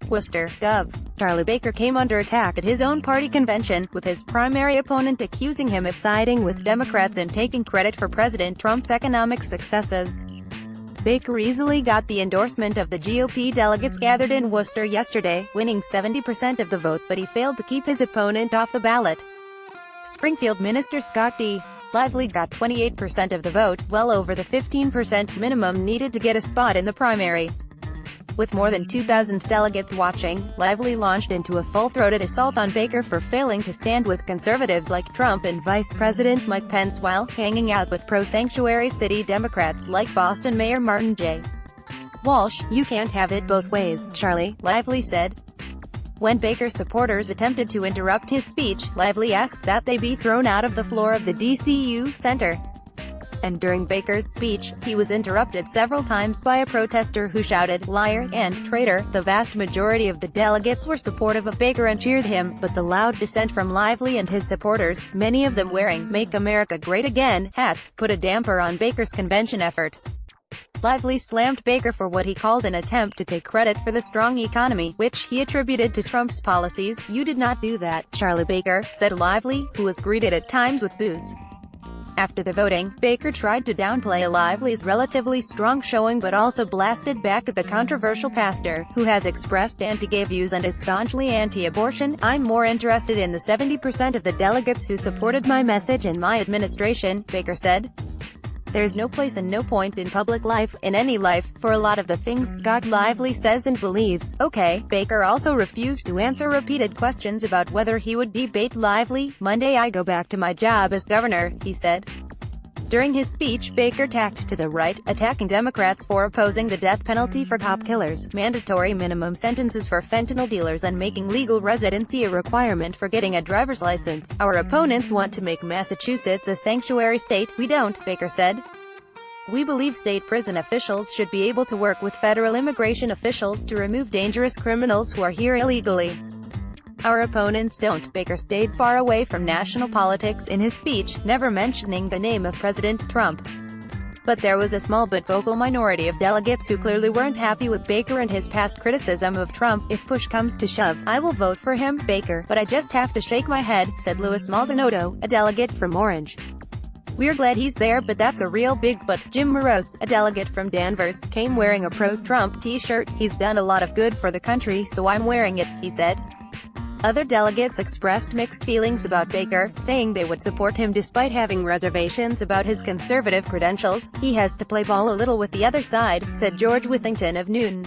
Worcester, Gov. Charlie Baker came under attack at his own party convention, with his primary opponent accusing him of siding with Democrats and taking credit for President Trump's economic successes. Baker easily got the endorsement of the GOP delegates gathered in Worcester yesterday, winning 70% of the vote, but he failed to keep his opponent off the ballot. Springfield Minister Scott D. Lively got 28% of the vote, well over the 15% minimum needed to get a spot in the primary. With more than 2,000 delegates watching, Lively launched into a full-throated assault on Baker for failing to stand with conservatives like Trump and Vice President Mike Pence while hanging out with pro-sanctuary city Democrats like Boston Mayor Martin J. Walsh. "You can't have it both ways, Charlie," Lively said. When Baker's supporters attempted to interrupt his speech, Lively asked that they be thrown out of the floor of the DCU Center. And during Baker's speech, he was interrupted several times by a protester who shouted, "Liar," and "Traitor." The vast majority of the delegates were supportive of Baker and cheered him, but the loud dissent from Lively and his supporters, many of them wearing "Make America Great Again" hats, put a damper on Baker's convention effort. Lively slammed Baker for what he called an attempt to take credit for the strong economy, which he attributed to Trump's policies. "You did not do that, Charlie Baker," said Lively, who was greeted at times with boos. After the voting, Baker tried to downplay Lively's relatively strong showing but also blasted back at the controversial pastor, who has expressed anti-gay views and is staunchly anti-abortion. "I'm more interested in the 70% of the delegates who supported my message and my administration," Baker said. "There's no place and no point in public life, in any life, for a lot of the things Scott Lively says and believes." Okay. Baker also refused to answer repeated questions about whether he would debate Lively. "Monday I go back to my job as governor," he said. During his speech, Baker tacked to the right, attacking Democrats for opposing the death penalty for cop killers, mandatory minimum sentences for fentanyl dealers, and making legal residency a requirement for getting a driver's license. "Our opponents want to make Massachusetts a sanctuary state. We don't," Baker said. "We believe state prison officials should be able to work with federal immigration officials to remove dangerous criminals who are here illegally. Our opponents don't." Baker stayed far away from national politics in his speech, never mentioning the name of President Trump. But there was a small but vocal minority of delegates who clearly weren't happy with Baker and his past criticism of Trump. "If push comes to shove, I will vote for him, Baker, but I just have to shake my head," said Louis Maldonado, a delegate from Orange. "We're glad he's there, but that's a real big but." Jim Morose, a delegate from Danvers, came wearing a pro-Trump t-shirt. "He's done a lot of good for the country, so I'm wearing it," he said. Other delegates expressed mixed feelings about Baker, saying they would support him despite having reservations about his conservative credentials. "He has to play ball a little with the other side," said George Withington of Newton.